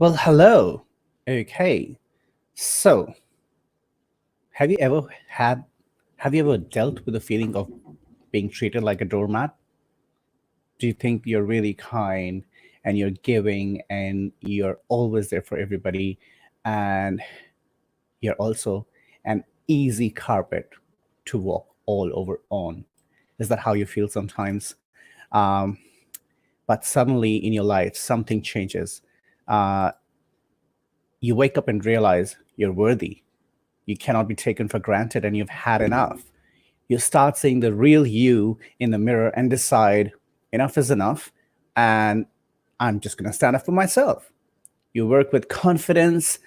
Well, hello. Okay. So, have you ever had have you ever dealt with the feeling of being treated like a doormat? Do you think you're really kind and you're giving and you're always there for everybody and you're also an easy carpet to walk all over on? Is that how you feel sometimes? Um, but suddenly in your life, something changes. Uh, you wake up and realize you're worthy. You cannot be taken for granted and you've had enough. You start seeing the real you in the mirror and decide enough is enough and I'm just going to stand up for myself. You work with confidence,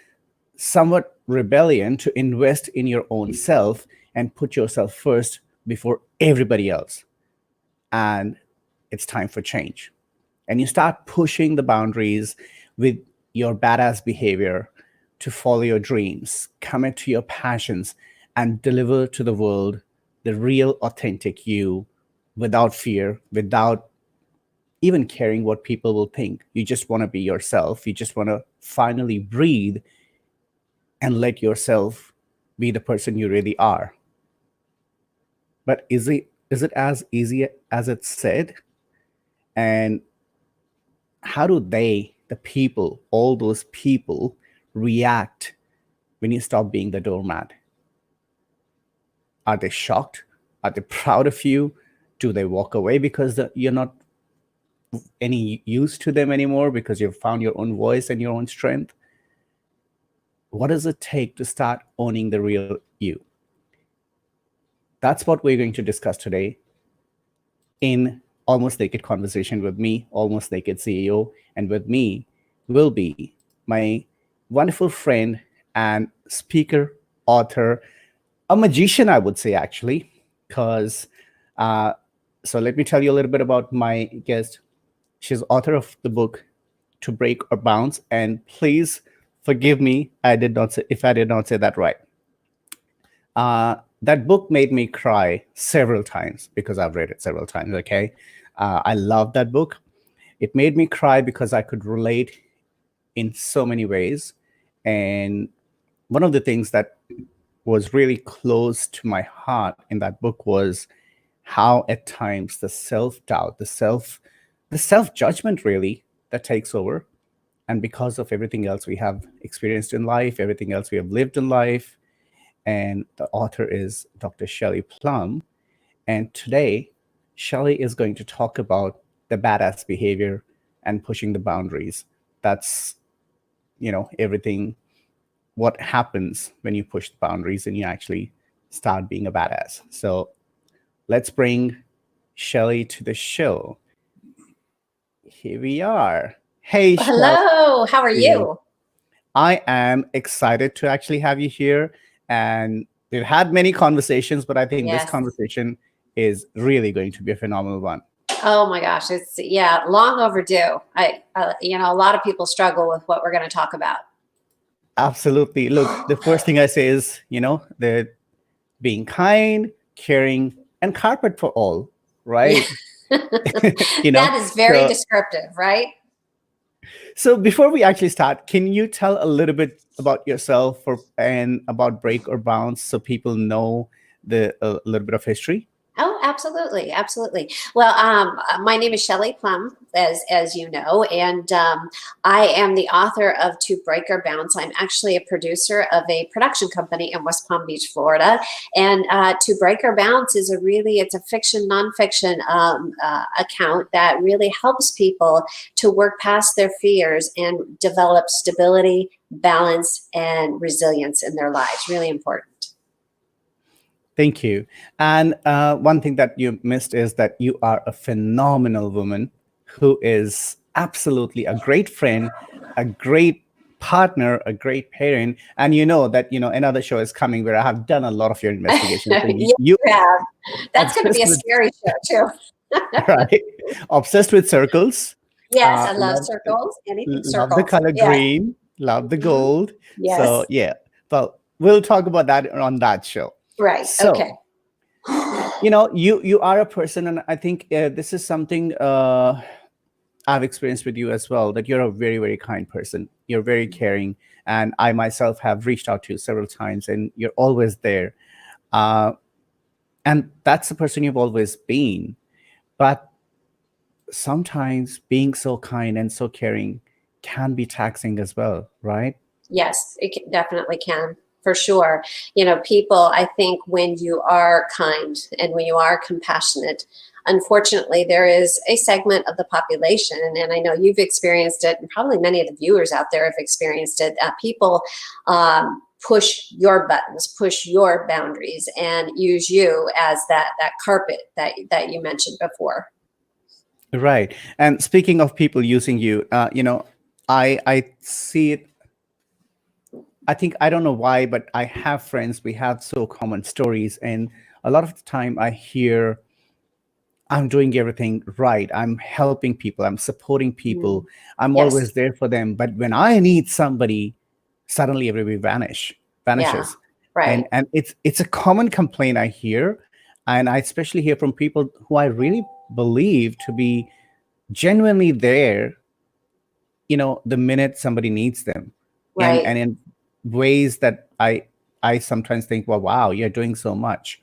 somewhat rebellion to invest in your own self and put yourself first before everybody else. And it's time for change. And you start pushing the boundaries with your badass behavior to follow your dreams, commit to your passions, and deliver to the world the real, authentic you without fear, without even caring what people will think. You just want to be yourself. You just want to finally breathe and let yourself be the person you really are. But is it as easy as it's said? And how do the people, all those people, react when you stop being the doormat? Are they shocked? Are they proud of you? Do they walk away because you're not any use to them anymore because you've found your own voice and your own strength? What does it take to start owning the real you? That's what we're going to discuss today in Almost Naked Conversation with me, Almost Naked CEO, and with me will be my wonderful friend and speaker, author, a magician, I would say, actually, because so let me tell you a little bit about my guest. She's author of the book To Break or Bounce, and please forgive me, I did not say if I did not say that right. That book made me cry several times because I've read it several times. Okay, I love that book. It made me cry because I could relate in so many ways, and one of the things that was really close to my heart in that book was how at times the self-doubt, the self-judgment really that takes over. And because of everything else we have experienced in life, everything else we have lived in life, and the author is Dr. Shelley Plumb. And today, Shelley is going to talk about the badass behavior and pushing the boundaries. That's, everything, what happens when you push the boundaries and you actually start being a badass. So let's bring Shelley to the show. Here we are. Hey, Shelley. Hello, how are you? I am excited to actually have you here. And we've had many conversations, but I think this Yes. conversation is really going to be a phenomenal one. Oh my gosh, it's long overdue. A lot of people struggle with what we're going to talk about. Absolutely. Look, the first thing I say is, the being kind, caring, and carpet for all, right? That is very descriptive, right? So before we actually start, can you tell a little bit about yourself and about Break or Bounce so people know a little bit of history? Oh, absolutely, absolutely. Well, my name is Shelley Plumb, as you know, and I am the author of To Break or Bounce. I'm actually a producer of a production company in West Palm Beach, Florida. And To Break or Bounce is it's a fiction, nonfiction account that really helps people to work past their fears and develop stability, balance, and resilience in their lives. Really important. Thank you. And one thing that you missed is that you are a phenomenal woman who is absolutely a great friend, a great partner, a great parent. And you know that, another show is coming where I have done a lot of your investigations. Yes, you have. That's going to be a scary show too. Right. Obsessed with circles. Yes, I love circles. Anything circles. Love the color green. Love the gold. Yes. So yeah. Well, we'll talk about that on that show. Right. So, okay. You are a person, and I think this is something I've experienced with you as well, that you're a very, very kind person. you're very caring, and I myself have reached out to you several times, and you're always there. Uh, and that's the person you've always been. But sometimes being so kind and so caring can be taxing as well, right? Yes, definitely can, for sure. You know, people, I think when you are kind and when you are compassionate, unfortunately, there is a segment of the population, and I know you've experienced it, and probably many of the viewers out there have experienced it. People push your buttons, push your boundaries, and use you as that carpet that you mentioned before. Right. And speaking of people using you, I see it. I think I don't know why, but I have friends. We have so common stories, and a lot of the time I hear I'm doing everything right. I'm helping people. I'm supporting people. Mm. I'm Yes. always there for them. But when I need somebody, suddenly everybody Yeah. vanishes. And Right. it's a common complaint I hear, and I especially hear from people who I really believe to be genuinely there, the minute somebody needs them. And Right. in ways that I sometimes think, well, wow, you're doing so much.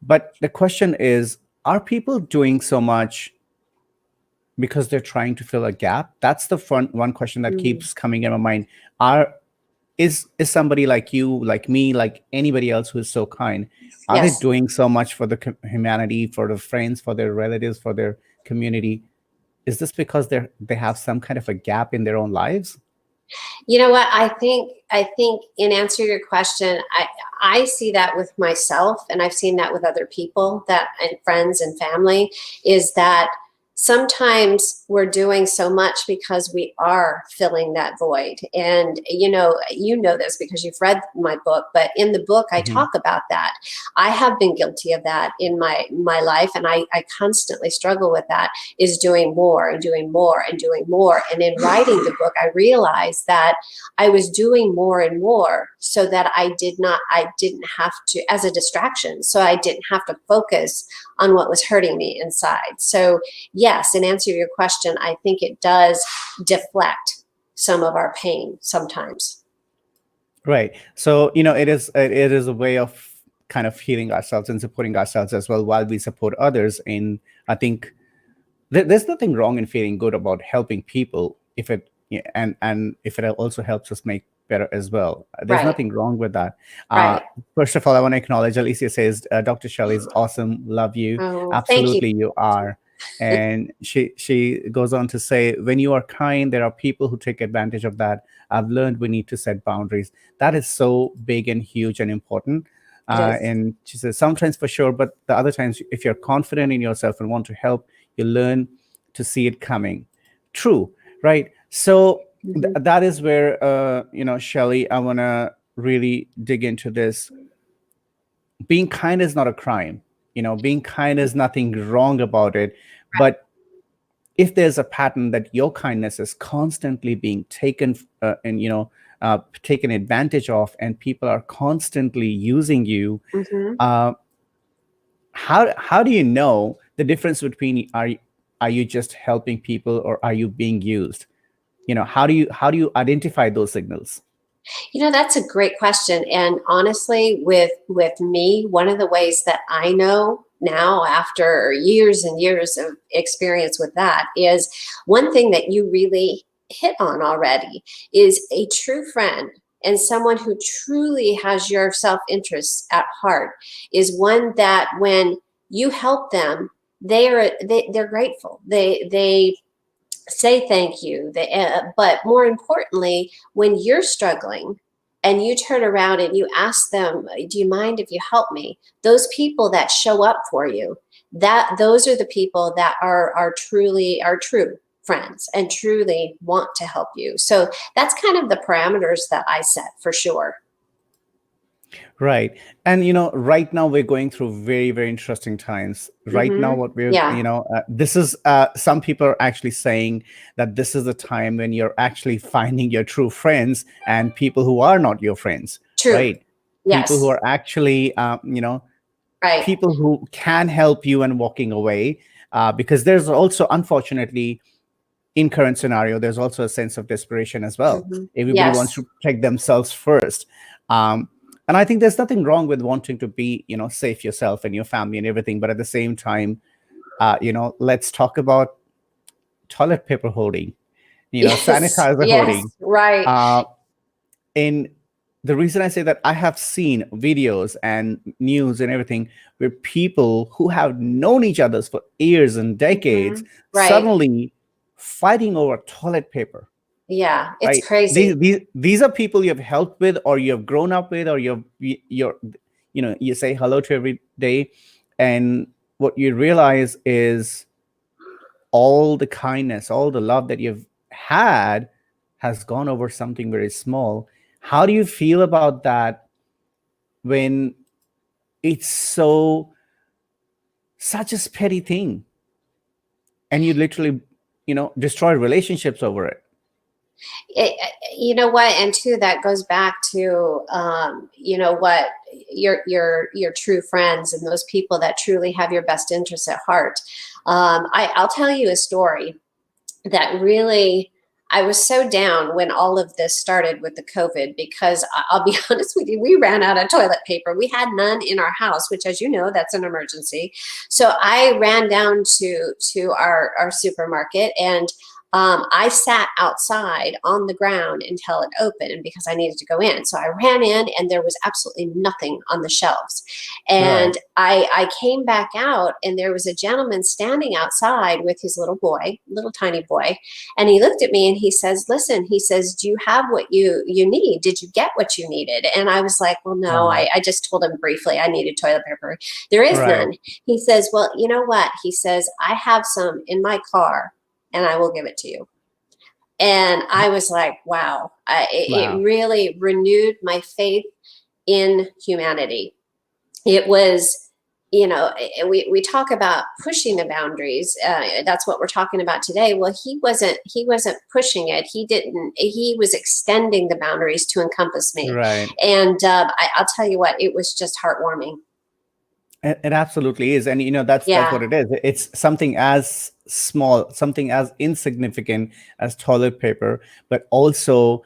But the question is, are people doing so much because they're trying to fill a gap? That's the one question that Mm. keeps coming in my mind. Are is somebody like you, like me, like anybody else who is so kind, are they Yes. doing so much for the humanity, for the friends, for their relatives, for their community? Is this because they have some kind of a gap in their own lives? You know what? I think in answer to your question, I see that with myself, and I've seen that with other people that and friends and family, is that sometimes we're doing so much because we are filling that void. And you know this because you've read my book, but in the book I Hmm. talk about that. I have been guilty of that in my life, and I constantly struggle with that, is doing more and doing more and doing more. And in writing the book, I realized that I was doing more and more so that I didn't have to, as a distraction, so I didn't have to focus on what was hurting me inside. So, yes, in answer to your question, I think it does deflect some of our pain sometimes. Right. So, it is a way of kind of healing ourselves and supporting ourselves as well while we support others. And I think there's nothing wrong in feeling good about helping people if it yeah, and if it also helps us make better as well. There's Right, nothing wrong with that. uh right. First of all, I want to acknowledge Alicia says, Dr. Shelley is awesome, love you. Oh, thank you. Absolutely, you are. And she goes on to say, when you are kind, there are people who take advantage of that. I've learned we need to set boundaries. That is so big and huge and important. It is. And she says, sometimes for sure, but the other times, if you're confident in yourself and want to help, you learn to see it coming. True, right? So Mhm. that is where, Shelley, I want to really dig into this. Being kind is not a crime. Being kind is nothing wrong about it. But if there's a pattern that your kindness is constantly being taken and taken advantage of, and people are constantly using you, Mhm. uh, how do you know the difference between, are you just helping people or are you being used? How do you identify those signals? You know, that's a great question. And honestly, with me, one of the ways that I know now after years and years of experience with that is one thing that you really hit on already is a true friend and someone who truly has your self-interest at heart is one that when you help them, they're grateful. They say thank you. But more importantly, when you're struggling and you turn around and you ask them, "Do you mind if you help me?" Those people that show up for you, that those are the people that are truly are true friends and truly want to help you. So that's kind of the parameters that I set for sure. Right. And right now we're going through very, very interesting times. Right now, Hmm. what we're, Yeah, this is, some people are actually saying that this is the time when you're actually finding your true friends and people who are not your friends, true. right? People who Yes, are actually, right. people who can help you and walking away. Because there's also, unfortunately, in current scenario, there's also a sense of desperation as well. Everybody wants Yes. to protect themselves first. And I think there's nothing wrong with wanting to be, safe yourself and your family and everything. But at the same time, let's talk about toilet paper hoarding, Yes. sanitizer hoarding. Yes. Right. Uh, and the reason I say that, I have seen videos and news and everything where people who have known each other for years and decades Right. suddenly fighting over toilet paper. Yeah. It's Right? These, crazy. these these are people you have helped with, or you have grown up with, or you say hello to every day, and what you realize is all the kindness, all the love that you've had has gone over something very small. How do you feel about that when it's such a petty thing, and you literally, destroy relationships over it? It, you know what, and too, that goes back to what, your true friends and those people that truly have your best interests at heart. I'll tell you a story that really, I was so down when all of this started with the COVID, because I'll be honest with you, we ran out of toilet paper. We had none in our house, which, as you know, that's an emergency. So I ran down to our supermarket, and I sat outside on the ground until it opened because I needed to go in. So I ran in, and there was absolutely nothing on the shelves. Right. And I came back out, and there was a gentleman standing outside with his little boy, little tiny boy. And he looked at me and he says, listen, he says, do you have what you need? Did you get what you needed? And I was like, well, no, Wow. I just told him briefly I needed toilet paper. There is Right. none. He says, well, you know what? He says, I have some in my car, and I will give it to you. And I was like, wow, it Wow. really renewed my faith in humanity. It was, we talk about pushing the boundaries. That's what we're talking about today. Well, he wasn't pushing it. He was extending the boundaries to encompass me. Right. And I'll tell you what, it was just heartwarming. It absolutely is. And that's what Yeah. it is. It's something as small, something as insignificant as toilet paper, but also,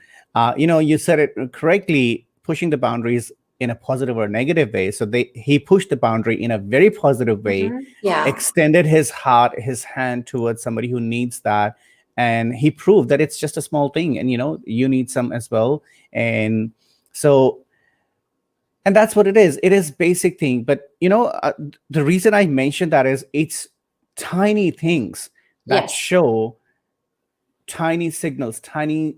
you said it correctly, pushing the boundaries in a positive or negative way. So he pushed the boundary in a very positive way, Yeah. extended his heart, his hand towards somebody who needs that. And he proved that it's just a small thing, and you need some as well. And so, and that's what it is. It is basic thing, but the reason I mentioned that is it's tiny things that Yes. show, tiny signals, tiny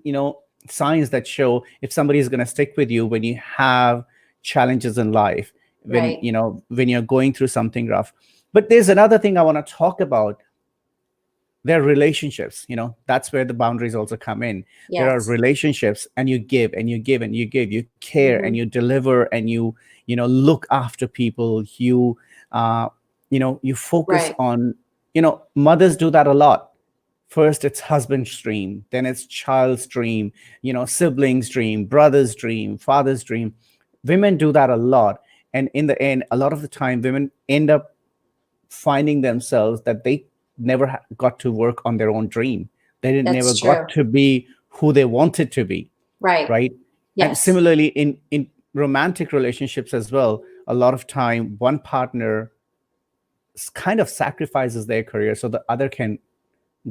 signs that show if somebody is going to stick with you when you have challenges in life, when Right. when you're going through something rough. But there's another thing I want to talk about. There are relationships. That's where the boundaries also come in. There are Yes. relationships, and you give and you give and you give, you care and Mhm. you deliver, and you look after people. You focus Right. on, mothers do that a lot. First it's husband's dream, then it's child's dream, siblings dream, brother's dream, father's dream. Women do that a lot, and in the end, a lot of the time, women end up finding themselves that they never got to work on their own dream. They didn't never That's true. got to be who they wanted to be. Right. Right. And Yes. similarly, in romantic relationships as well, a lot of time one partner kind of sacrifices their career so the other can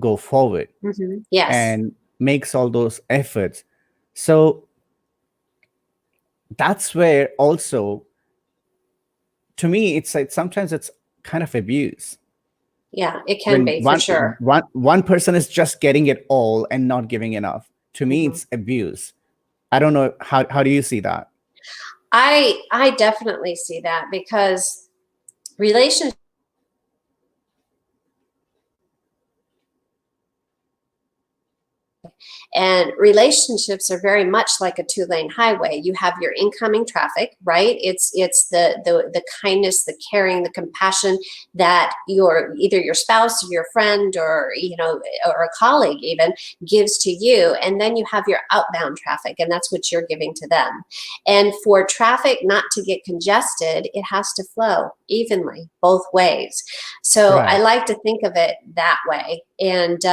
go forward, Yes. and makes all those efforts. So that's where also, to me, it's like sometimes it's kind of abuse Yeah, it can when be for sure. one person is just getting it all and not giving enough. To me, Mhm. it's abuse. I don't know, how do you see that? I definitely see that, because relationships, and relationships are very much like a two-lane highway. You have your incoming traffic, right? It's the kindness, the caring, the compassion that either your spouse or your friend, or or a colleague even, gives to you. And then you have your outbound traffic, and that's what you're giving to them. And for traffic not to get congested, it has to flow evenly both ways. So I Right. like to think of it that way. And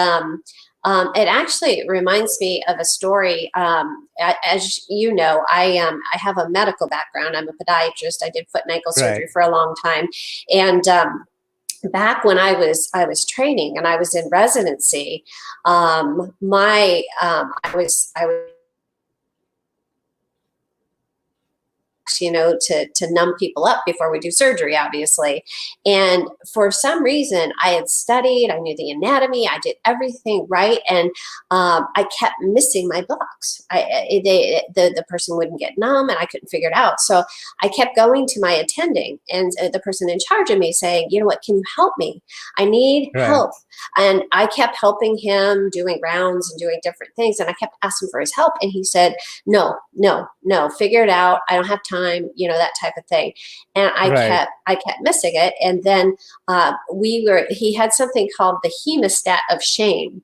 It actually reminds me of a story. As you know, I have a medical background. I'm a podiatrist. I did foot and ankle Right. surgery for a long time, and back when I was training and I was in residency, I was to numb people up before we do surgery, obviously. And for some reason, I had studied, I knew the anatomy, I did everything right, and I kept missing my blocks. The person wouldn't get numb, and I couldn't figure it out. So I kept going to my attending, and the person in charge of me saying, "You know what? Can you help me? I need Right. help." And I kept helping him, doing rounds and doing different things, and I kept asking for his help, and he said, "No, no, no, figure it out. I don't have time," that type of thing. And Right. I kept missing it. And then he had something called the hemostat of shame.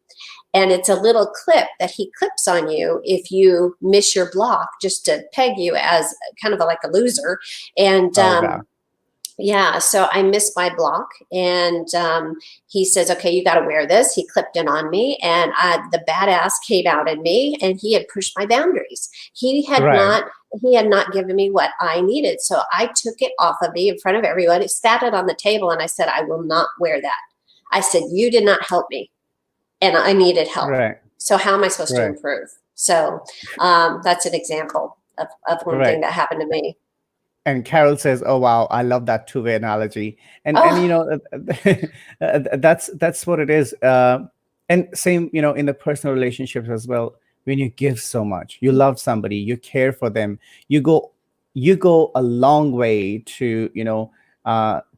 And it's a little clip that he clips on you if you miss your block, just to peg you as kind of like a loser. And Oh, wow. yeah, so I missed my block, and he says, "Okay, you got to wear this." He clipped it on me, and the badass came out in me, and he had pushed my boundaries. He had Right. not he had not given me what I needed, so I took it off of me in front of everyone, sat it on the table, and I said, "I will not wear that." I said, "You did not help me, and I needed help. Right. So how am I supposed to Right. improve?" So that's an example of one thing Right. that happened to me. And Carol says, "Oh wow, I love that two-way analogy." And Oh, that's what it is. And same, in the personal relationships as well. When you give so much, you love somebody, you care for them, you go you go a long way to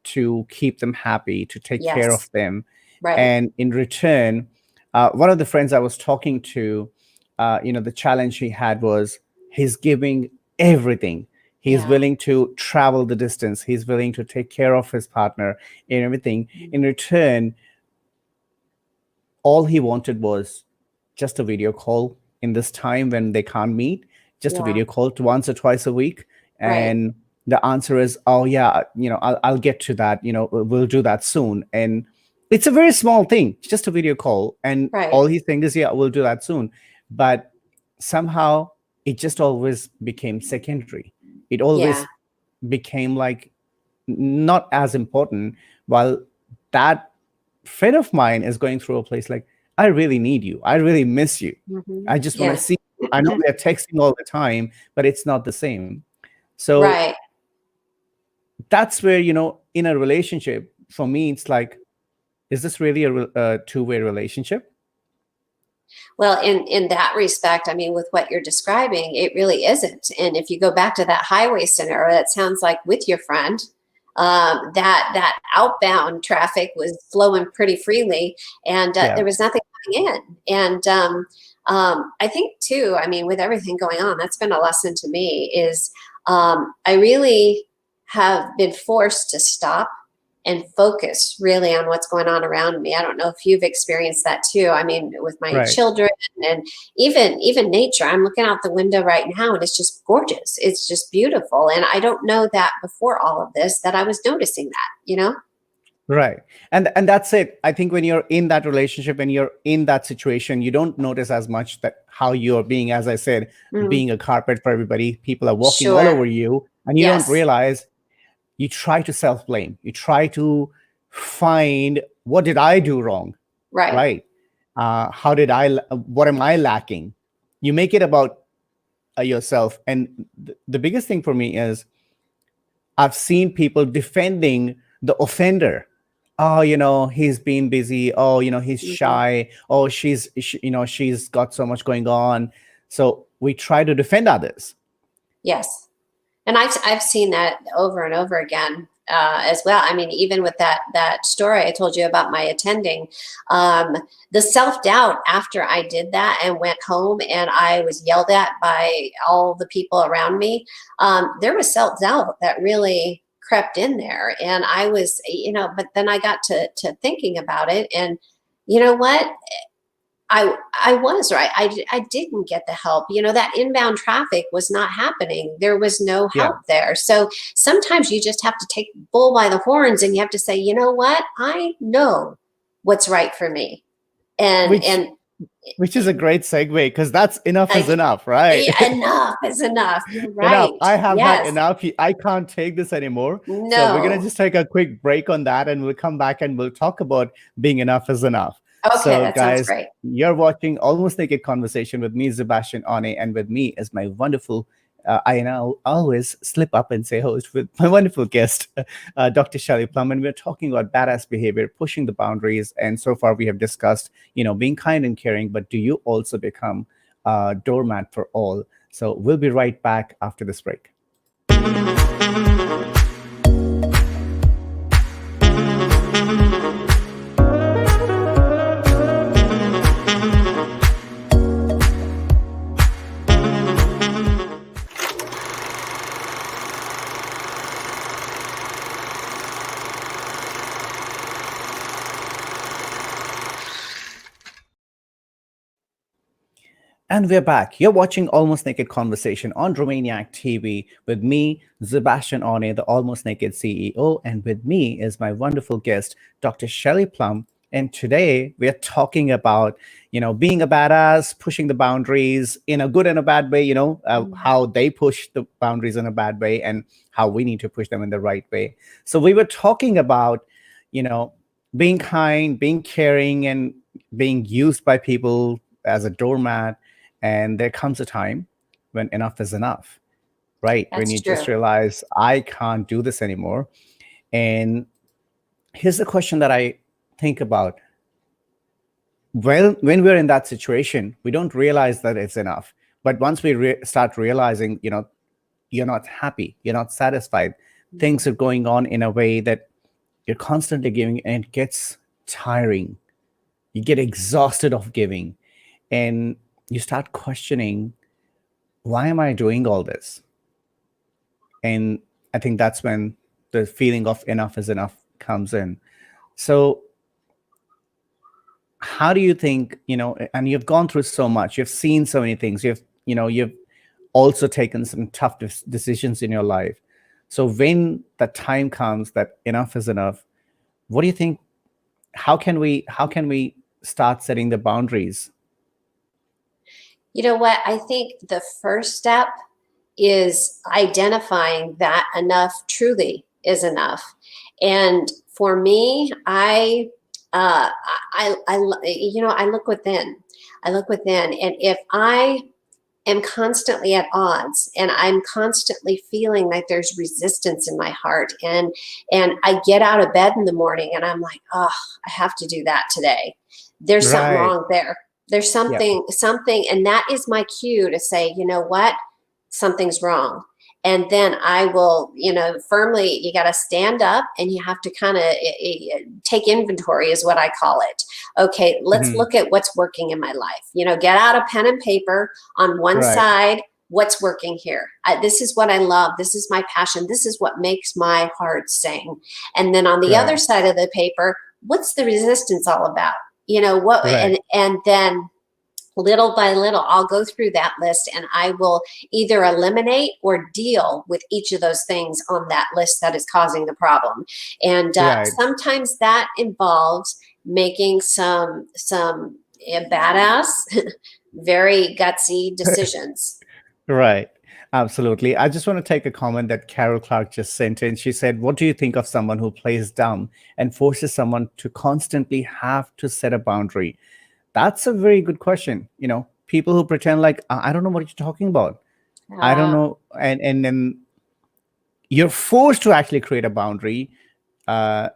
to keep them happy, to take care of yes, them. right. And in return, one of the friends I was talking to, the challenge he had was he's giving everything. He's Yeah. willing to travel the distance. He's willing to take care of his partner and everything. In return, all he wanted was just a video call in this time when they can't meet, just a Yeah. video call to once or twice a week. Right. And the answer is, "Oh yeah, I'll get to that. We'll do that soon." And it's a very small thing, just a video call. And Right. all he's saying is, "Yeah, we'll do that soon." But somehow it just always became secondary. It Yeah. always became like not as important, while that friend of mine is going through a place like, "I really need you, I really miss you, I just want to Yeah. see you. I know we are texting all the time, but it's not the same." So Right. that's where, in a relationship, for me, it's like, is this really a two-way relationship? Well, in that respect, I mean, with what you're describing, it really isn't. And if you go back to that highway scenario, that sounds like with your friend, that outbound traffic was flowing pretty freely, and Yeah. there was nothing coming in. And I think too, I mean, with everything going on, that's been a lesson to me. Is I really have been forced to stop and focus really on what's going on around me. I don't know if you've experienced that too. I mean, with my Right. children and even nature. I'm looking out the window right now and it's just gorgeous. It's just beautiful. And I don't know that before all of this that I was noticing that. Right. And that's it. I think when you're in that relationship, when you're in that situation, you don't notice as much that how you're being, as I said, Mm, being a carpet for everybody. People are walking all sure. over you, and you don't Yes. realize. You try to self-blame. You try to find, what did I do wrong? Right. Right. How did what am I lacking? You make it about yourself. And the biggest thing for me is, I've seen people defending the offender. "Oh, he's been busy. Oh, he's Hmm. shy. Oh, she's got so much going on." So we try to defend others. Yes. And I've seen that over and over again as well. I mean, even with that story I told you about my attending, um, the self doubt after I did that and went home and I was yelled at by all the people around me. There was self doubt that really crept in there, and I was, But then I got to thinking about it, and you know what? I was right. I didn't get the help. That inbound traffic was not happening. There was no Yeah. help there. So sometimes you just have to take the bull by the horns and you have to say, you know what? I know what's right for me. And Which and which is a great segue because that's enough is Like, enough, right? yeah, enough is enough. You're Enough. right. I have had Yes. enough. I can't take this anymore. So we're gonna No. just take a quick break on that, and we'll come back and we'll talk about being enough is enough. Okay, So, that sounds guys, great. you're watching Almost Naked Conversation with me, Sebastian One, and with me is my wonderful. I now always slip up and say host with my wonderful guest, Dr. Shelley Plumb, and we're talking about badass behavior, pushing the boundaries. And so far, we have discussed, being kind and caring. But do you also become a doormat for all? So we'll be right back after this break. And we're back. You're watching Almost Naked Conversation on Dreamaniac TV with me, Sebastian One, the Almost Naked CEO, and with me is my wonderful guest, Dr. Shelley Plumb. And today we're talking about, being a badass, pushing the boundaries in a good and a bad way, how they push the boundaries in a bad way and how we need to push them in the right way. So we were talking about, being kind, being caring, and being used by people as a doormat. And there comes a time when enough is enough, right? When That's you true. just realize, I can't do this anymore. And here's the question that I think about. Well, when we're in that situation, we don't realize that it's enough. But once we start realizing, you're not happy, you're not satisfied, things are going on in a way that you're constantly giving, and it gets tiring. You get exhausted of giving, and you start questioning, why am I doing all this? And I think that's when the feeling of enough is enough comes in. So how do you think, and you've gone through so much, you've seen so many things, you've also taken some tough decisions in your life. So when the time comes that enough is enough, what do you think? How can we start setting the boundaries? You know what? I think the first step is identifying that enough truly is enough. And for me, I look within. I look within, and if I am constantly at odds and I'm constantly feeling like there's resistance in my heart, and I get out of bed in the morning and I'm like, oh, I have to do that today. There's something Right. wrong there. There's Yeah. something, and that is my cue to say, you know what? Something's wrong. And then I will, firmly, you got to stand up and you have to kind of take inventory, is what I call it. Okay, let's Mhm. look at what's working in my life. Get out a pen and paper on one Right. side. What's working here? This is what I love. This is my passion. This is what makes my heart sing. And then on the other Right. side of the paper, what's the resistance all about? What? Right. And then little by little, I'll go through that list and I will either eliminate or deal with each of those things on that list that is causing the problem. And Right. sometimes that involves making some badass, very gutsy decisions. Right. Absolutely. I just want to take a comment that Carol Clark just sent in. She said, what do you think of someone who plays dumb and forces someone to constantly have to set a boundary? That's a very good question. People who pretend like, I don't know what you're talking about. I don't Uh, know. And then you're forced to actually create a boundary. Uh,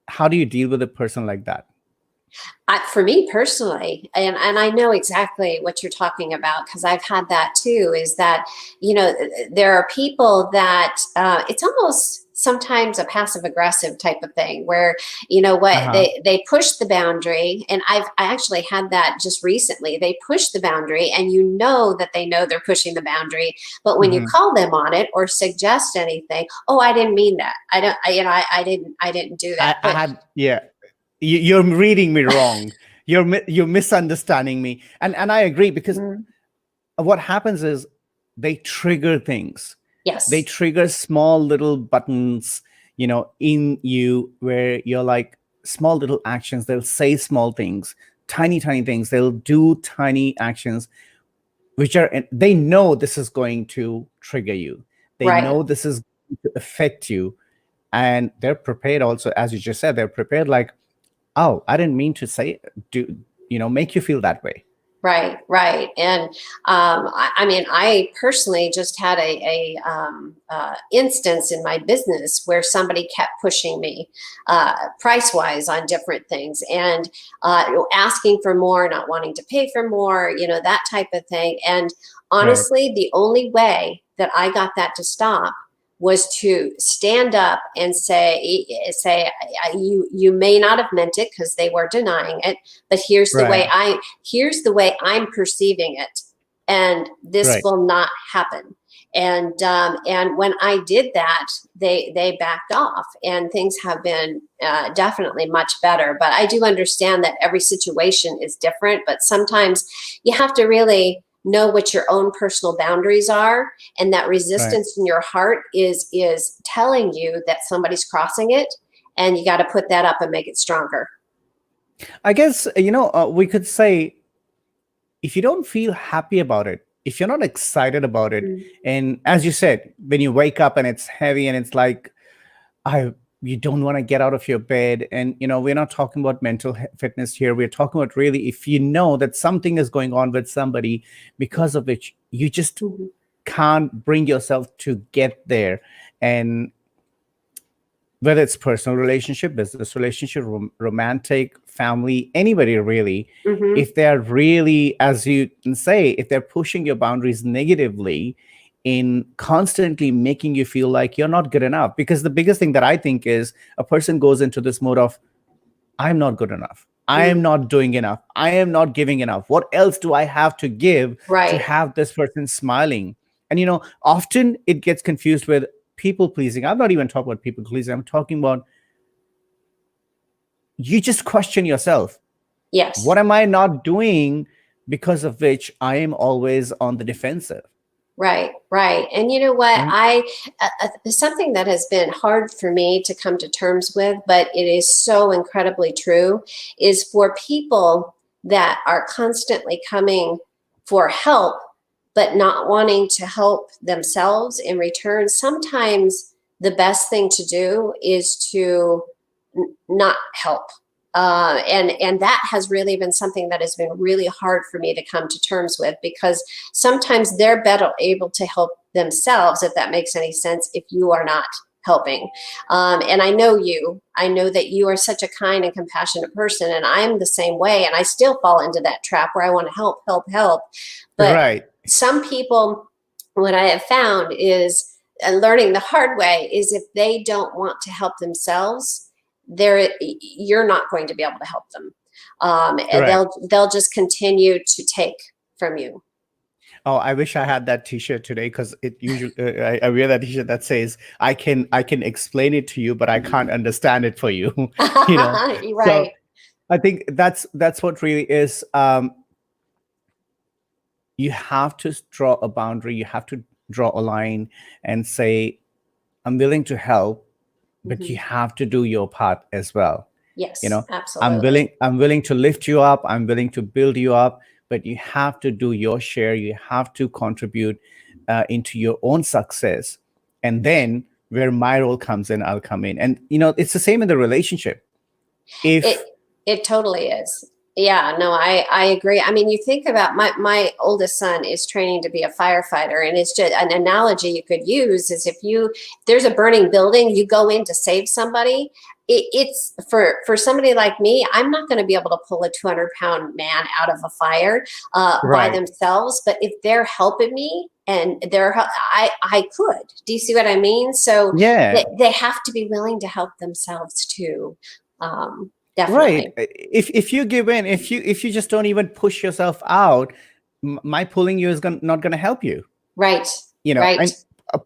how do you deal with a person like that? for me personally, and I know exactly what you're talking about because I've had that too, is that, there are people that it's almost sometimes a passive aggressive type of thing where, Uh-huh. they push the boundary. And I actually had that just recently. They push the boundary and that they know they're pushing the boundary. But when you Hmm. call them on it or suggest anything, oh, I didn't mean that. I didn't do that. I But had, yeah, you're reading me wrong. You're misunderstanding me. And I agree, because mm, what happens is they trigger things. They yes. trigger small little buttons, in you, where you're like, small little actions. They'll say small things, tiny, tiny things. They'll do tiny actions, which are, they know this is going to trigger you. They Right. know this is going to affect you. And they're prepared also, as you just said, they're prepared like, oh, I didn't mean to say, do, make you feel that way. Right, right. And I mean, I personally just had a instance in my business where somebody kept pushing me price wise on different things and asking for more, not wanting to pay for more, that type of thing. And Right. honestly, the only way that I got that to stop was to stand up and say, you may not have meant it because they were denying it, but here's the way Right. I'm perceiving it, and this Right. will not happen. And when I did that, they backed off, and things have been definitely much better. But I do understand that every situation is different, but sometimes you have to really know what your own personal boundaries are, and that Right. resistance in your heart is telling you that somebody's crossing it, and you got to put that up and make it stronger. I guess, we could say, if you don't feel happy about it, if you're not excited about it, Mm. and as you said, when you wake up and it's heavy and it's like, I you don't want to get out of your bed, and we're not talking about mental fitness here. We're talking about, really, if you know that something is going on with somebody because of which you just Mhm. can't bring yourself to get there. And whether it's personal relationship, business relationship, romantic, family, anybody really, Mhm. if they're really, as you can say, if they're pushing your boundaries negatively, in constantly making you feel like you're not good enough. Because the biggest thing that I think is, a person goes into this mode of, I'm not good enough, I am Mm. not doing enough, I am not giving enough, what else do I have to give to Right. have this person smiling? And often it gets confused with people pleasing. I'm not even talking about people pleasing, I'm talking about, you just question yourself, what Yes. am I not doing because of which I am always on the defensive? Right, right. And you know what? Right. Something that has been hard for me to come to terms with, but it is so incredibly true, is for people that are constantly coming for help, but not wanting to help themselves in return. Sometimes the best thing to do is to not help. And that has really been something that has been really hard for me to come to terms with, because sometimes they're better able to help themselves, if that makes any sense, if you are not helping. And I know that you are such a kind and compassionate person, and I'm the same way, and I still fall into that trap where I want to help, help, help. But Right. some people, what I have found is, and learning the hard way, is if they don't want to help themselves, you're not going to be able to help them. And Correct. they'll just continue to take from you. Oh, I wish I had that T-shirt today, because it usually, I wear that T-shirt that says, I can explain it to you, but I can't understand it for you." you know. So Right. I think that's what really is. You have to draw a boundary. You have to draw a line and say, "I'm willing to help, but Mhm. you have to do your part as well." you Yes, know i'm absolutely. willing i'm willing to lift you up, I'm willing to build you up, but you have to do your share, you have to contribute into your own success. And then, where my role comes in, I'll come in. And it's the same in the relationship. It If it totally is. Yeah, no, I agree. I mean, you think about my oldest son is training to be a firefighter, and it's just an analogy you could use is, there's a burning building, you go in to save somebody. It's for somebody like me, I'm not going to be able to pull a 200-pound man out of a fire by right. themselves. But if they're helping me, and I could. Do you see what I mean? So Yeah. they have to be willing to help themselves too. Right. Definitely. If you give in, if you just don't even push yourself out, my pulling you is not going to help you. Right. And Right.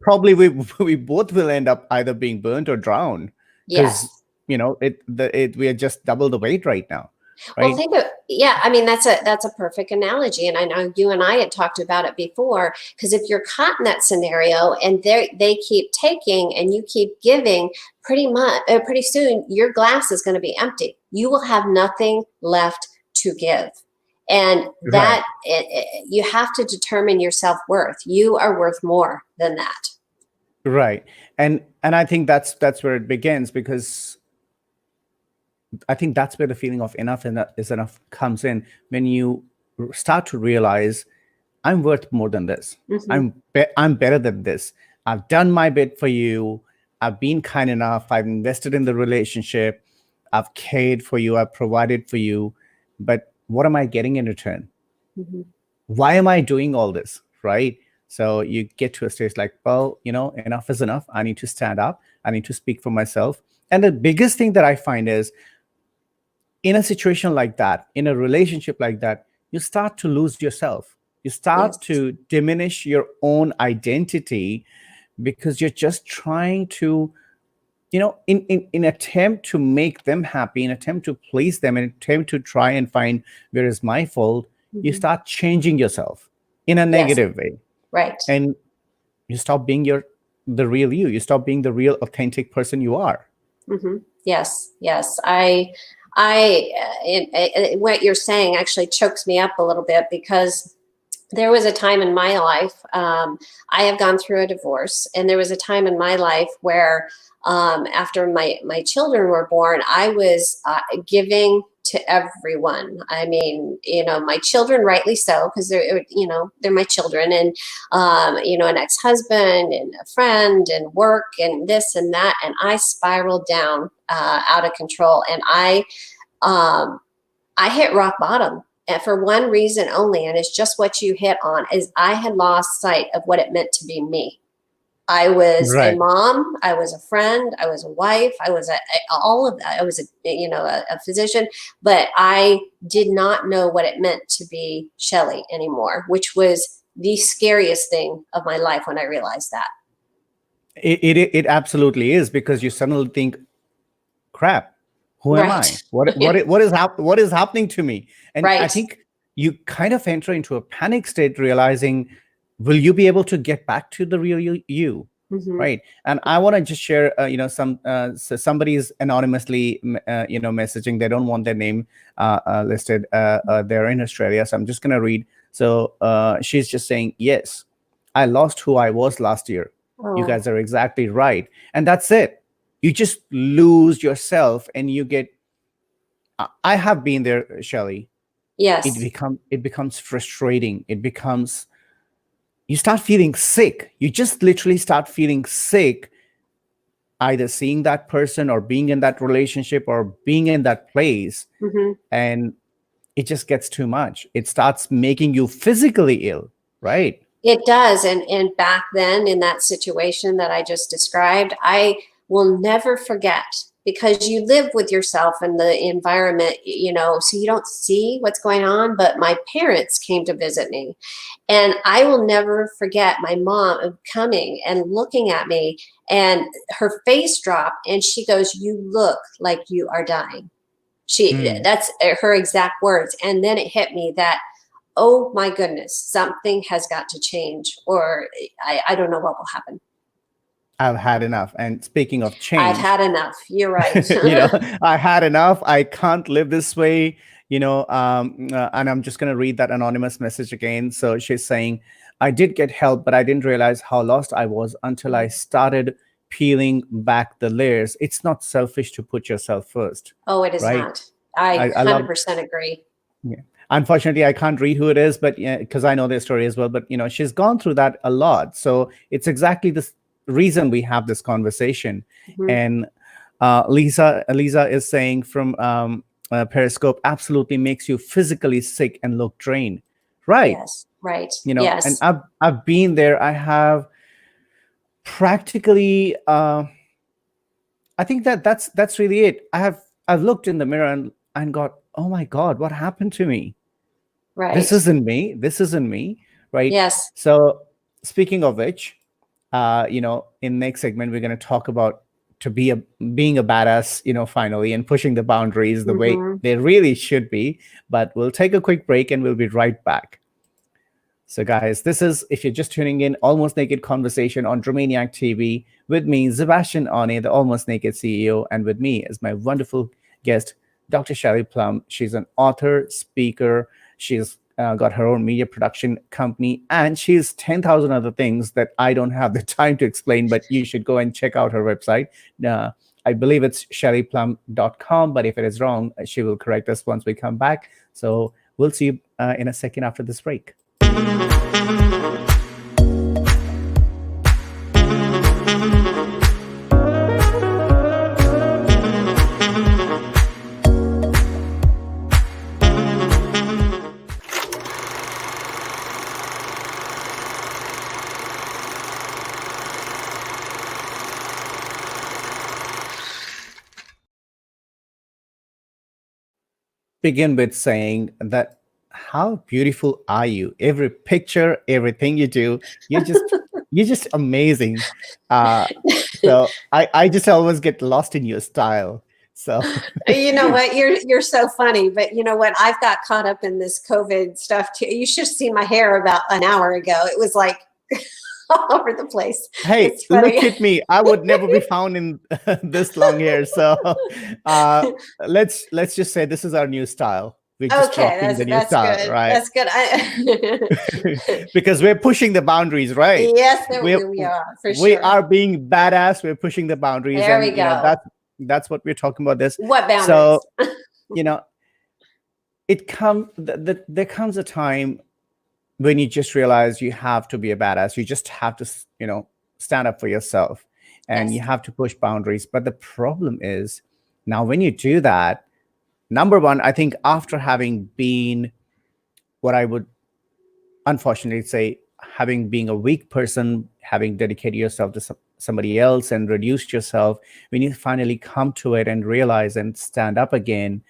probably we both will end up either being burnt or drowned, because Yes. we are just double the weight right now, Well, right? yeah, I mean, that's a perfect analogy. And I know you and I had talked about it before, because if you're caught in that scenario and they keep taking and you keep giving, pretty soon your glass is going to be empty. You will have nothing left to give. And Right. that you have to determine your self-worth. You are worth more than that. Right. And I think that's where it begins, because I think that's where the feeling of is enough comes in, when you start to realize I'm worth more than this. Mm-hmm. I'm better than this. I've done my bit for you. I've been kind enough. I've invested in the relationship. I've cared for you. I've provided for you. But what am I getting in return? Mm-hmm. Why am I doing all this? Right. So you get to a stage like, well, enough is enough. I need to stand up. I need to speak for myself. And the biggest thing that I find is, in a situation like that, in a relationship like that, you start to lose yourself. You start Yes. to diminish your own identity, because you're just trying to, in attempt to make them happy, in attempt to please them, in attempt to try and find where is my fault, you Mm-hmm. start changing yourself in a Yes. negative way. Right. And you stop being the real you. You stop being the real authentic person you are. Mm-hmm. Yes. Yes. What you're saying actually chokes me up a little bit, because there was a time in my life, I have gone through a divorce, and there was a time in my life where, after my children were born, I was giving to everyone. I mean, my children, rightly so, because they're my children, and an ex-husband and a friend and work and this and that, and I spiraled down out of control, and um, I hit rock bottom, and for one reason only, and it's just what you hit on, is I had lost sight of what it meant to be me. I was a Right. mom, I was a friend, I was a wife, I was all of that. I was a physician, but I did not know what it meant to be Shelley anymore, which was the scariest thing of my life when I realized that. It absolutely is, because you suddenly think, crap, who am Right. I? What is happening to me? And I Right. think you kind of enter into a panic state, realizing, will you be able to get back to the real you? Mm-hmm. Right. And I want to just share, so somebody's anonymously, messaging. They don't want their name listed. They're in Australia, so I'm just going to read. So she's just saying, yes, I lost who I was last year. You Oh, guys are exactly right. And that's it. You just lose yourself, and you get, I have been there, Shelley. yes. It becomes frustrating. It becomes, you start feeling sick. You just literally start feeling sick, either seeing that person, or being in that relationship, or being in that place. Mm-hmm. And it just gets too much. It starts making you physically ill, right? It does. And back then, in that situation that I just described, I will never forget, because you live with yourself in the environment, so you don't see what's going on. But my parents came to visit me, and I will never forget my mom coming and looking at me, and her face dropped, and she goes, "You look like you are dying." Hmm. That's her exact words. And then it hit me that, oh my goodness, something has got to change, or I don't know what will happen. I've had enough. And speaking of I've change, had enough. You're right. I had enough. I can't live this way. And I'm just going to read that anonymous message again. So she's saying, I did get help, but I didn't realize how lost I was until I started peeling back the layers. It's not selfish to put yourself first, Oh, it is right? not. I I love. 100% agree. Yeah. Unfortunately, I can't read who it is, but yeah, because I know their story as well. But she's gone through that a lot, so it's exactly the reason we have this conversation. Mhm. And Lisa is saying from Periscope, absolutely makes you physically sick and look drained, right? Yes, right. And Yes. I've been there. I have practically. I think that's really it. I've looked in the mirror and got, oh my God, what happened to me? This Right. isn't me. This isn't me, right? Yes. So speaking of which, in next segment we're going to talk about to be a being a badass, finally, and pushing the boundaries the way Hmm. they really should be. But we'll take a quick break and we'll be right back. So, guys, this is, if you're just tuning in, Almost Naked Conversation on Dreamaniac TV, with me, Sebastian Ane, the Almost Naked CEO, and with me is my wonderful guest, Dr. Shelley Plum. She's an author, speaker. She's got her own media production company, and she's 10,000 other things that I don't have the time to explain, but you should go and check out her website. Uh, I believe it's shellyplum.com, but if it is wrong, she will correct us once we come back. So we'll see you in a second after this break. Begin with saying that how beautiful are you? Every picture, everything you do, you're just amazing. Uh, so I just always get lost in your style. So You know what? You're so funny, but you know what? I've got caught up in this COVID stuff too. You should have seen my hair about an hour ago. It was like all over the place. hey, It's look funny. at me. I would never be found in this long hair. So uh, let's just say this is our new style. We're just Okay, rocking the new that's style, good. right? That's good. Because we're pushing the boundaries, right? Yes, we we are for we sure. are being badass. We're pushing the boundaries, There we and go. that's what we're talking about this. What boundaries? So you know there comes a time when you just realize you have to be a badass. You just have to stand up for yourself, and you Yes. have to push boundaries. But the problem is, now when you do that, number one, I think after having been what I would unfortunately say, having being a weak person, having dedicated yourself to somebody else and reduced yourself, when you finally come to it and realize and stand up again,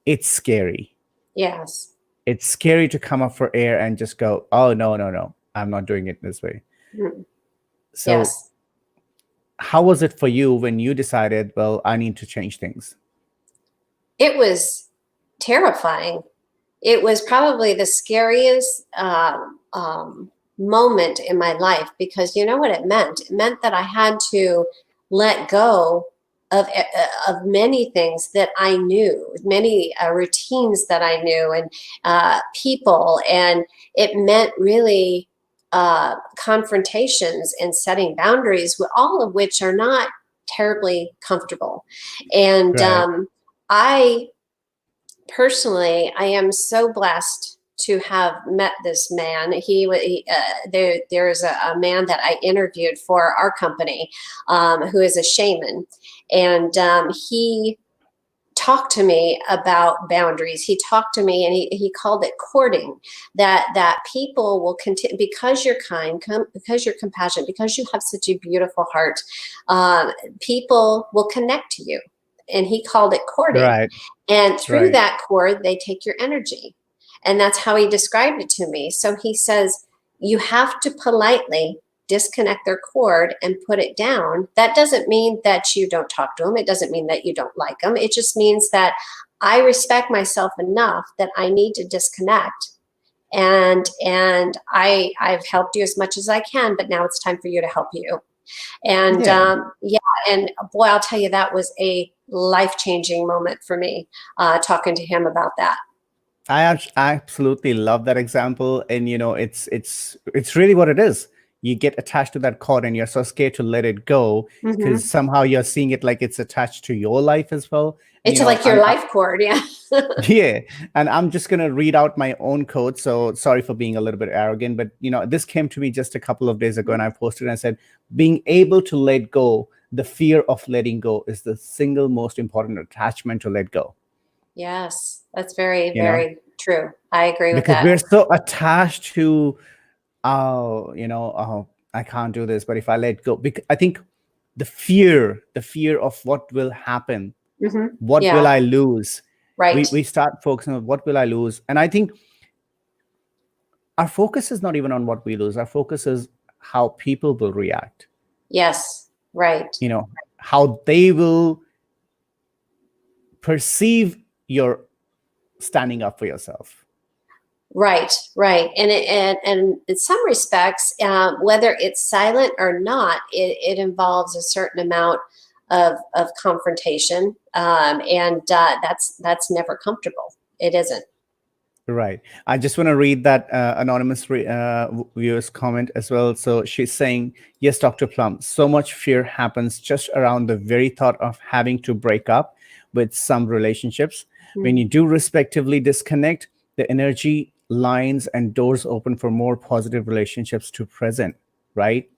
it's scary. Yes. It's scary to come up for air and just go, oh, no, no, no, I'm not doing it this way. Mm. So Yes. how was it for you when you decided, well, I need to change things? It was terrifying. It was probably the scariest moment in my life, because you know what it meant? It meant that I had to let go of many things that I knew, many routines that I knew, and people. And it meant really confrontations and setting boundaries, all of which are not terribly comfortable. And Right. I personally, I am so blessed to have met this man. There is a man that I interviewed for our company, who is a shaman, and he talked to me about boundaries. He talked to me, and he called it courting. That people will continue, because you're kind, because you're compassionate, because you have such a beautiful heart. People will connect to you, and he called it courting. Right. And through Right. that cord, they take your energy. And that's how he described it to me. So he says, you have to politely disconnect their cord and put it down. That doesn't mean that you don't talk to them. It doesn't mean that you don't like them. It just means that I respect myself enough that I need to disconnect. And I've helped you as much as I can, but now it's time for you to help you. And Yeah. yeah, and boy, I'll tell you, that was a life-changing moment for me, talking to him about that. I absolutely love that example, and it's really what it is. You get attached to that cord, and you're so scared to let it go because Mm-hmm. somehow you're seeing it like it's attached to your life as well. And It's like your life cord, yeah. yeah, and I'm just gonna read out my own code. So sorry for being a little bit arrogant, but this came to me just a couple of days ago, and I posted and I said, being able to let go, the fear of letting go is the single most important attachment to let go. Yes, that's very, You know, very true. I agree with because that. we're so attached to, oh, I can't do this, but if I let go, because I think the fear of what will happen, Mm-hmm. what will Yeah, I lose, right. we start focusing on what will I lose. And I think our focus is not even on what we lose. Our focus is how people will react, Yes, right. how they will perceive your standing up for yourself. Right, right, and in some respects, whether it's silent or not, it involves a certain amount of confrontation, and that's never comfortable. It isn't. Right. I just want to read that anonymous viewer's comment as well. So she's saying, yes, Dr. Plum, so much fear happens just around the very thought of having to break up with some relationships. When you do respectively disconnect, the energy lines and doors open for more positive relationships to present. Right.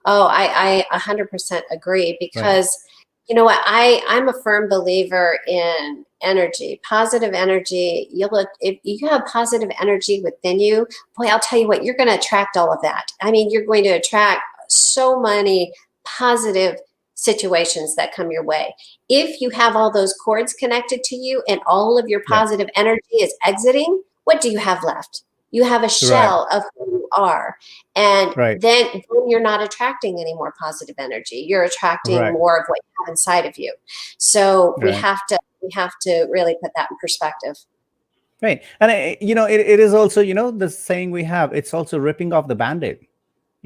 Oh, I 100% agree, Right. because you know what, I'm a firm believer in energy, positive energy. If you have positive energy within you, boy, I'll tell you what, you're going to attract all of that. I mean, you're going to attract so many positive situations that come your way. If you have all those cords connected to you and all of your Yeah. positive energy is exiting, what do you have left? You have a Right. shell of who you are. And Right. then you're not attracting any more positive energy. You're attracting Right. more of what you have inside of you. So Right. we have to really put that in perspective. Right. And it is also, the saying we have, it's also ripping off the band-aid.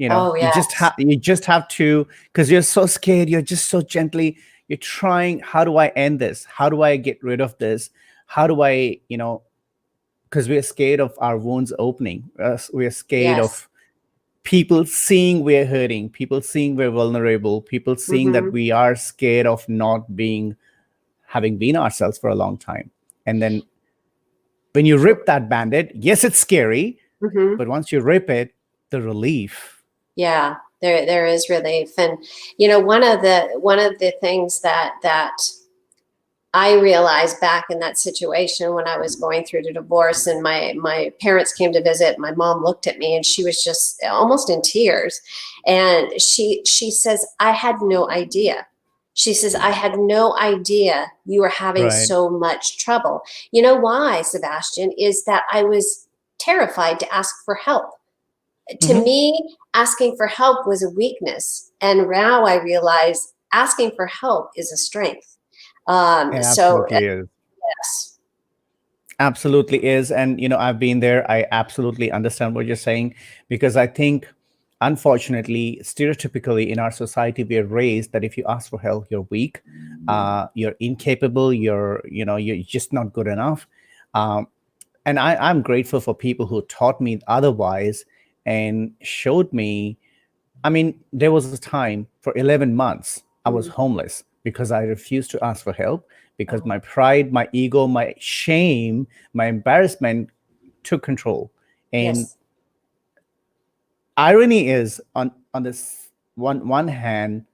Oh yes. You just have to, because you're so scared, you're just so gently, you're trying, how do I end this? How do I get rid of this? How do I, because we're scared of our wounds opening. We're scared Yes. of people seeing we're hurting, people seeing we're vulnerable, people seeing that Mm-hmm. we are scared of not being, having been ourselves for a long time. And then when you rip that band-aid, yes, it's scary, Mm-hmm. but once you rip it, the relief. Yeah, there is relief. And one of the things that I realized back in that situation when I was going through the divorce, and my parents came to visit, my mom looked at me and she was just almost in tears. And she says, I had no idea. She says, I had no idea you were having Right. so much trouble. You know why, Sebastian, is that I was terrified to ask for help. To Mm-hmm. me, asking for help was a weakness. And now I realize asking for help is a strength. It So absolutely is. yes. Absolutely is. And, I've been there. I absolutely understand what you're saying, because I think, unfortunately, stereotypically in our society, we are raised that if you ask for help, you're weak, you're incapable, you're just not good enough. Um, and I'm grateful for people who taught me otherwise and showed me. I mean, there was a time for 11 months I was Mm. homeless because I refused to ask for help, because Oh, my pride, my ego, my shame, my embarrassment took control. And yes. irony is, on this one hand,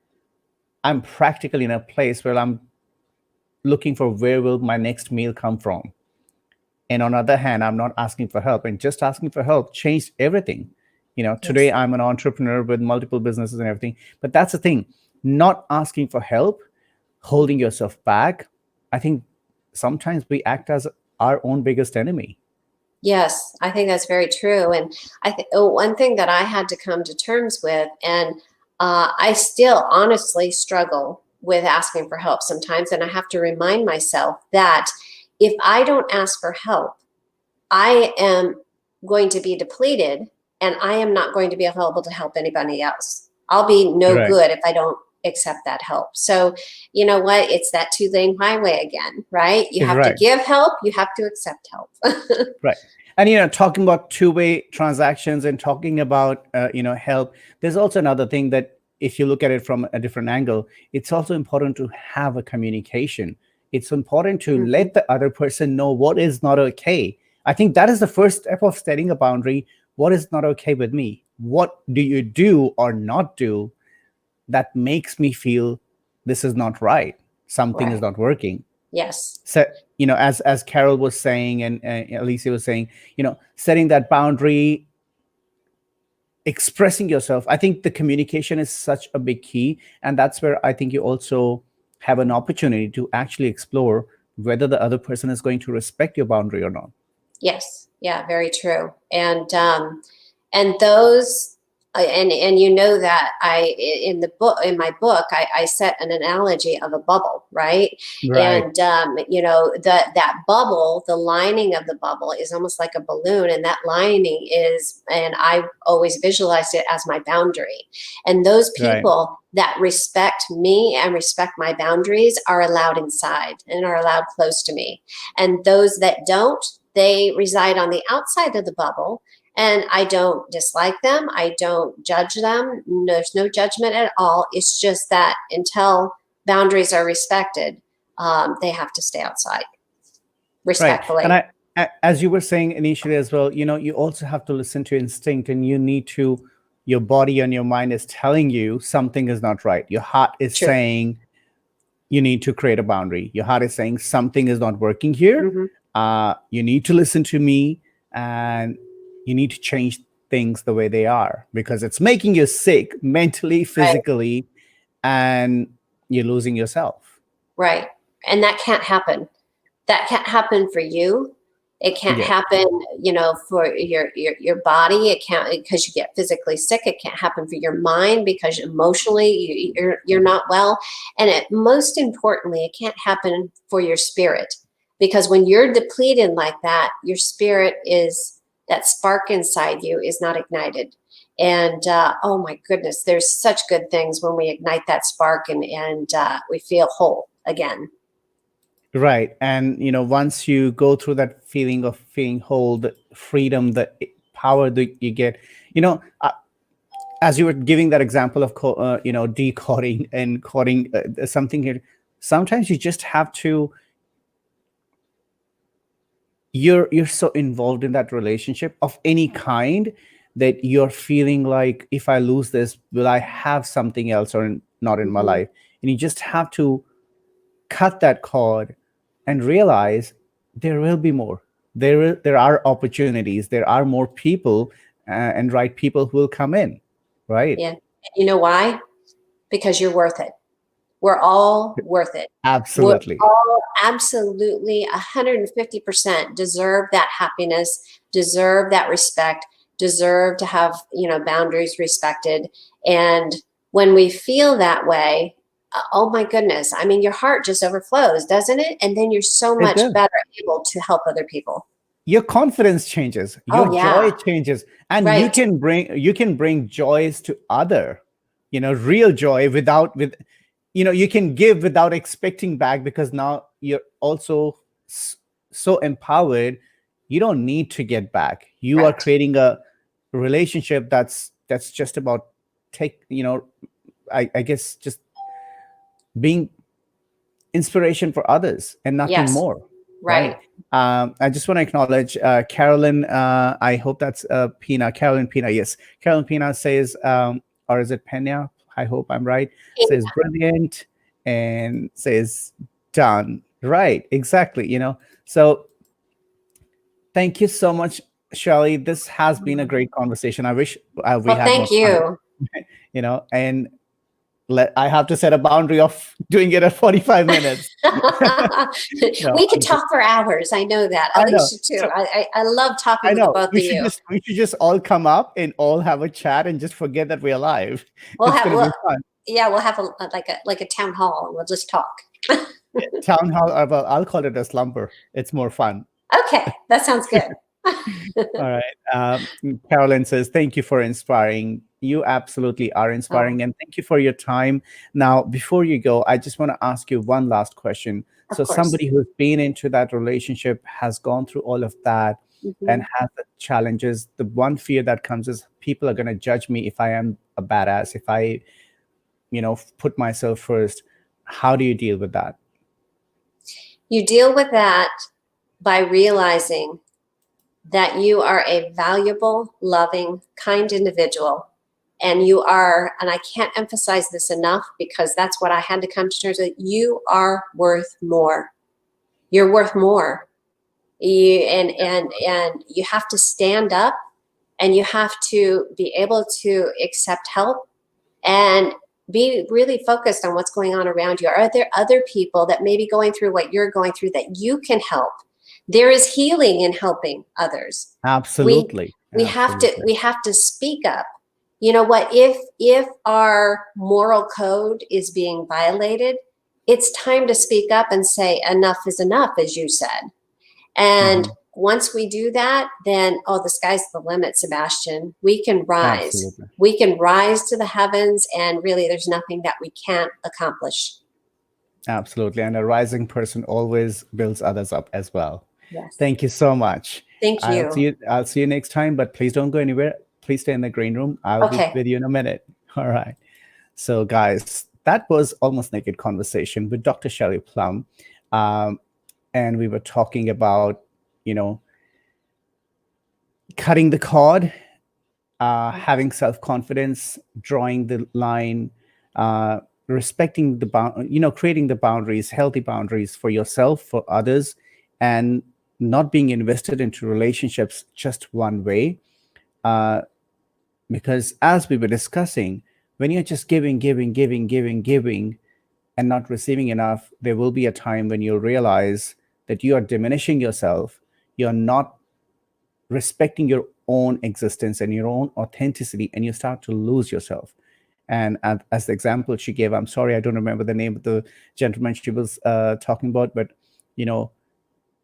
I'm practically in a place where I'm looking for where will my next meal come from. And on the other hand, I'm not asking for help, and just asking for help changed everything. Today Yes. I'm an entrepreneur with multiple businesses and everything. But that's the thing, not asking for help, holding yourself back, I think sometimes we act as our own biggest enemy. Yes, I think that's very true. And I think one thing that I had to come to terms with, and I still honestly struggle with asking for help sometimes, and I have to remind myself that if I don't ask for help, I am going to be depleted, and I am not going to be available to help anybody else. I'll be no Right. good if I don't accept that help. So, you know what? It's that two-lane highway again, right? You have to Right. give help, you have to accept help. Right. And talking about two-way transactions and talking about help, there's also another thing that, if you look at it from a different angle, it's also important to have a communication. It's important to Mhm. let the other person know what is not okay. I think that is the first step of setting a boundary. What is not okay with me? What do you do or not do that makes me feel this is not right? Something is Right. not working. Yes. So, as Carol was saying, and Alicia was saying, setting that boundary, expressing yourself, I think the communication is such a big key. And that's where I think you also have an opportunity to actually explore whether the other person is going to respect your boundary or not. Yes. Yeah, very true. And those And you know that in my book I set an analogy of a bubble, right? Right. And that bubble, the lining of the bubble is almost like a balloon, and that lining is, and I always visualized it as my boundary. And those Right. people that respect me and respect my boundaries are allowed inside and are allowed close to me. And those that don't, they reside on the outside of the bubble, and I don't dislike them. I don't judge them. There's no judgment at all. It's just that until boundaries are respected, they have to stay outside Right. And respectfully. as you were saying initially as well, you also have to listen to instinct, and you need to, your body and your mind is telling you something is not right. Your heart is True. saying you need to create a boundary. Your heart is saying something is not working here. Hmm. You need to listen to me, and you need to change things the way they are, because it's making you sick mentally, Right. physically, and you're losing yourself. Right. And that can't happen. That can't happen for you. It can't Yeah. happen, for your body. It can't, because you get physically sick. It can't happen for your mind because emotionally you're not well. And most importantly, it can't happen for your spirit, because when you're depleted like that, your spirit is, that spark inside you is not ignited. And oh my goodness, there's such good things when we ignite that spark, and we feel whole again. Right. And, once you go through that feeling of feeling whole, the freedom, the power that you get, you know, uh, as you were giving that example of, decoding and coding something here, sometimes you just have to, you're so involved in that relationship of any kind that you're feeling like, if I lose this, will I have something else or not in my Hmm. life? And you just have to cut that cord and realize there will be more. There are opportunities. There are more people, and right people who will come in. Right. Yeah. And you know why? Because you're worth it. We're all worth it. We're Absolutely. all absolutely 150% deserve that happiness, deserve that respect, deserve to have, boundaries respected. And when we feel that way, oh my goodness, I mean, your heart just overflows, doesn't it? And then you're so It much does. better able to help other people. Your confidence changes, your Oh, joy yeah. changes, and you Right. can bring joys to other, real joy, without with you can give without expecting back, because now you're also so empowered. You don't need to get back. You are Correct. creating a relationship that's just about take I guess just being inspiration for others and nothing Yes. more. Right. Right. I just want to acknowledge Carolyn. I hope that's Pina. Carolyn Pina. Yes. Carolyn Pina says, or is it Pena? I hope I'm right. Says brilliant, and says done. Right. Exactly. So thank you so much, Shelley. This has been a great conversation. I wish we Well, had more thank time, you. and I have to set a boundary of doing it at 45 minutes. We could I'm just, talk for hours. I know that. I know. Alicia, too. So I love talking I with the know both of you. we should just all come up and all have a chat and just forget that we're alive. We'll It's have, going to be well, fun. yeah, we'll have like a town hall, and we'll just talk. Yeah, town hall, or, well, I'll call it a slumber. It's more fun. Okay, that sounds good. All right. Carolyn says, thank you for inspiring. You absolutely are Oh, inspiring. And thank you for your time. Now, before you go, I just want to ask you one last question. of So, course. somebody who's been into that relationship, has gone through all of that, and Hmm. has the challenges, the one fear that comes is, people are going to judge me if I am a badass, if I, put myself first. How do you deal with that? You deal with that by realizing that you are a valuable, loving, kind individual. And you are, and I can't emphasize this enough because that's what I had to come to terms with. You are worth more. You're worth more. And you have to stand up, and you have to be able to accept help, and be really focused on what's going on around you. Are there other people that may be going through what you're going through that you can help? There is healing in helping others. we Absolutely. we have to Absolutely. we have to speak up, You know what? If our moral code is being violated, it's time to speak up and say enough is enough, as you said. And Mhm. once we do that, then, oh, the sky's the limit, Sebastian. We can rise. Absolutely. We can rise to the heavens, and really, there's nothing that we can't accomplish. Absolutely. And a rising person always builds others up as well. Yes. Thank you so much. Thank you. I'll see you next time, but please don't go anywhere. Please stay in the green room. I'll be Okay. with you in a minute. All right. So, guys, that was Almost Naked Conversation with Dr. Shelley Plum. Um, and we were talking about, you know, cutting the cord, having self-confidence, drawing the line, respecting the creating the boundaries, healthy boundaries for yourself, for others, and not being invested into relationships just one way. Uh, because as we were discussing, when you're just giving, and not receiving enough, there will be a time when you realize that you are diminishing yourself. You're not respecting your own existence and your own authenticity, and you start to lose yourself. And as the example she gave, I'm sorry, I don't remember the name of the gentleman she was talking about, but you know,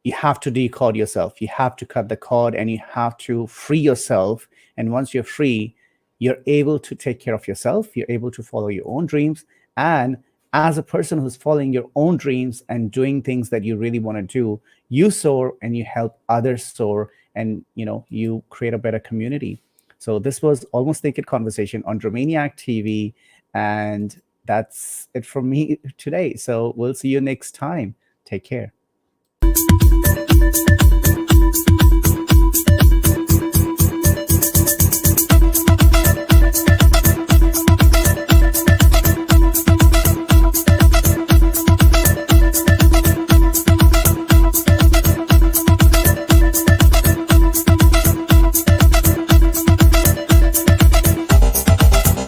you have to decode yourself. You have to cut the cord, and you have to free yourself. And once you're free, you're able to take care of yourself. You're able to follow your own dreams. And as a person who's following your own dreams and doing things that you really want to do, you soar and you help others soar, and you create a better community. So this was Almost Naked Conversation on Dreamaniac TV, and that's it from me today. So we'll see you next time. Take care.